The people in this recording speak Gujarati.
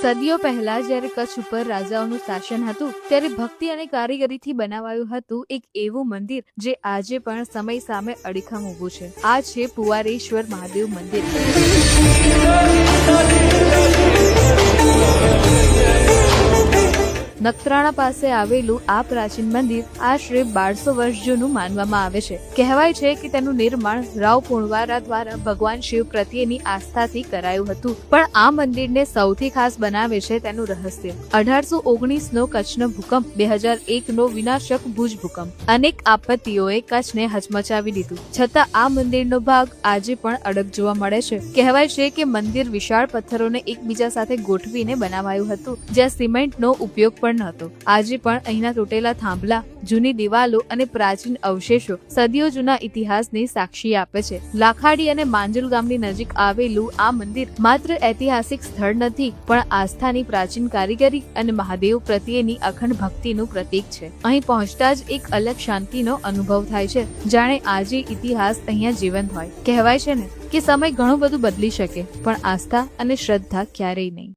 સદીઓ પહેલા જ્યારે કચ્છ ઉપર રાજાઓનું શાસન હતું ત્યારે ભક્તિ અને કારીગરીથી બનાવાયું હતું એક એવું મંદિર જે આજે પણ સમય સામે અડીખમ ઊભું છે। આ છે પુવારેશ્વર મહાદેવ મંદિર। નખત્રાણા પાસે આવેલું આ પ્રાચીન મંદિર આશરે 1200 વર્ષ જૂનું માનવામાં આવે છે। કહેવાય છે કે તેનું નિર્માણ રાવ પૂર્ણવારા દ્વારા ભગવાન શિવ પ્રત્યેની આસ્થાથી કરાયું હતું, પણ આ મંદિરને સૌથી ખાસ બનાવે છે તેનું રહસ્ય। 1819નો કચ્છનો ભૂકંપ, 2001નો વિનાશક ભુજ ભૂકંપ, અનેક આપત્તિઓએ કચ્છને હચમચાવી દીધું, છતાં આ મંદિરનો ભાગ આજે પણ અડગ જોવા મળે છે। કહેવાય છે કે મંદિર વિશાળ પથ્થરોને એકબીજા સાથે ગોઠવીને બનાવાયું હતું, જ્યાં સિમેન્ટનો ઉપયોગ પણ નહોતો। આજે પણ અહીંના તૂટેલા થાંભલા, જૂની દિવાલો અને પ્રાચીન અવશેષો સદીઓ જૂના ઇતિહાસની સાક્ષી આપે છે। લાખાડી અને માંજલ ગામની નજીક આવેલું આ મંદિર માત્ર ઐતિહાસિક સ્થળ નથી, પણ આસ્થાની પ્રાચીન કારીગરી અને મહાદેવ પ્રત્યેની અખંડ ભક્તિનું પ્રતીક છે। અહીં પહોંચતા જ એક અલગ શાંતિનો અનુભવ થાય છે, જાણે આજે ઇતિહાસ અહીંયા જીવંત હોય। કહેવાય છે ને કે સમય ઘણું બધું બદલી શકે, પણ આસ્થા અને શ્રદ્ધા ક્યારેય નહીં।